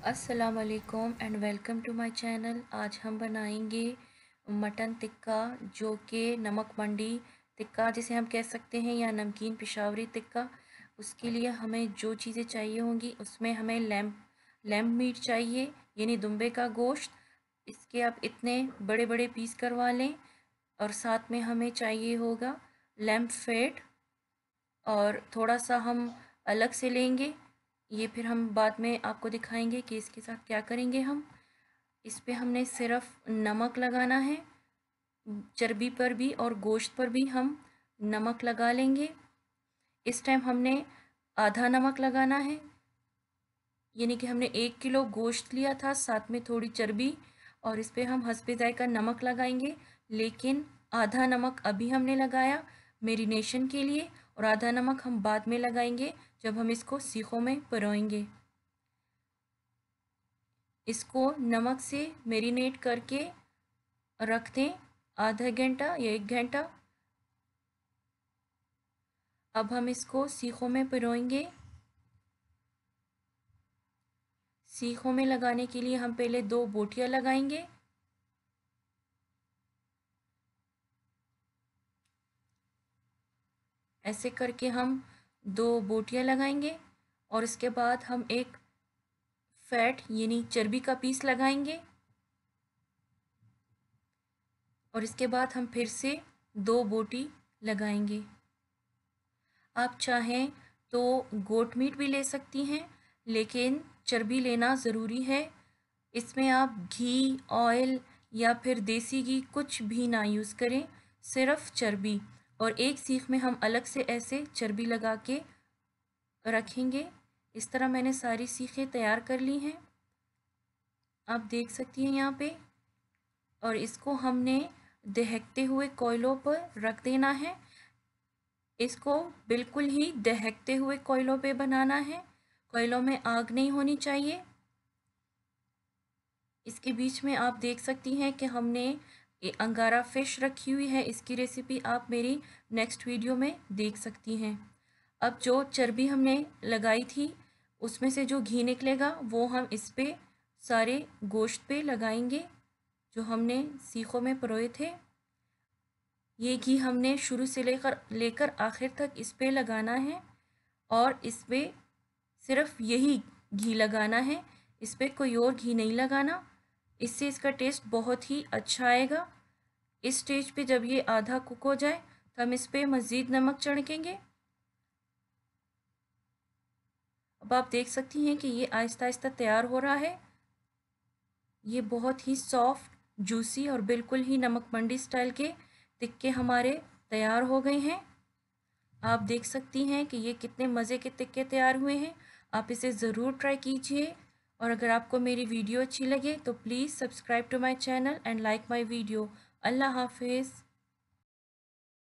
अस्सलाम वालेकुम and welcome to my channel. आज हम बनाएंगे मटन टिक्का, जो कि नमक मंडी टिक्का जिसे हम कह सकते हैं, या नमकीन पिशावरी टिक्का। उसके लिए हमें जो चीज़ें चाहिए होंगी, उसमें हमें लैम्प मीट चाहिए, यानी दुम्बे का गोश्त। इसके आप इतने बड़े बड़े पीस करवा लें। और साथ में हमें चाहिए होगा लैम्प फेट, और थोड़ा सा हम अलग से लेंगे। ये फिर हम बाद में आपको दिखाएंगे कि इसके साथ क्या करेंगे हम। इस पे हमने सिर्फ नमक लगाना है, चर्बी पर भी और गोश्त पर भी हम नमक लगा लेंगे। इस टाइम हमने आधा नमक लगाना है, यानी कि हमने 1 किलो गोश्त लिया था, साथ में थोड़ी चर्बी, और इस पे हम हस्बे जायका नमक लगाएंगे। लेकिन आधा नमक अभी हमने लगाया मेरिनेशन के लिए, और आधा नमक हम बाद में लगाएंगे जब हम इसको सीखों में परोएंगे। इसको नमक से मेरिनेट करके रख दें आधा घंटा या 1 घंटा। अब हम इसको सीखों में पिरोएंगे। सीखों में लगाने के लिए हम पहले 2 बोटियां लगाएंगे। ऐसे करके हम 2 बोटियां लगाएंगे, और इसके बाद हम एक फैट यानी चर्बी का पीस लगाएंगे, और इसके बाद हम फिर से 2 बोटी लगाएंगे। आप चाहें तो गोट मीट भी ले सकती हैं, लेकिन चर्बी लेना ज़रूरी है। इसमें आप घी, ऑयल या फिर देसी घी कुछ भी ना यूज़ करें, सिर्फ चर्बी। और एक सीख में हम अलग से ऐसे चर्बी लगा के रखेंगे। इस तरह मैंने सारी सीखें तैयार कर ली हैं, आप देख सकती हैं यहाँ पे। और इसको हमने दहकते हुए कोयलों पर रख देना है। इसको बिल्कुल ही दहकते हुए कोयलों पे बनाना है, कोयलों में आग नहीं होनी चाहिए। इसके बीच में आप देख सकती हैं कि हमने अंगारा फ़िश रखी हुई है। इसकी रेसिपी आप मेरी नेक्स्ट वीडियो में देख सकती हैं। अब जो चर्बी हमने लगाई थी, उसमें से जो घी निकलेगा वो हम इस पे सारे गोश्त पे लगाएंगे जो हमने सीखों में परोए थे। ये घी हमने शुरू से लेकर लेकर आखिर तक इस पे लगाना है, और इस पे सिर्फ यही घी लगाना है, इस पे कोई और घी नहीं लगाना। इससे इसका टेस्ट बहुत ही अच्छा आएगा। इस स्टेज पे जब ये आधा कुक हो जाए तो हम इस पे मज़ीद नमक छिड़केंगे। अब आप देख सकती हैं कि ये आहिस्ता आहिस्ता तैयार हो रहा है। ये बहुत ही सॉफ्ट, जूसी और बिल्कुल ही नमक मंडी स्टाइल के टिक्के हमारे तैयार हो गए हैं। आप देख सकती हैं कि ये कितने मज़े के टिक्के तैयार हुए हैं। आप इसे ज़रूर ट्राई कीजिए, और अगर आपको मेरी वीडियो अच्छी लगे तो please subscribe to my channel and like my video. अल्लाह हाफिज़।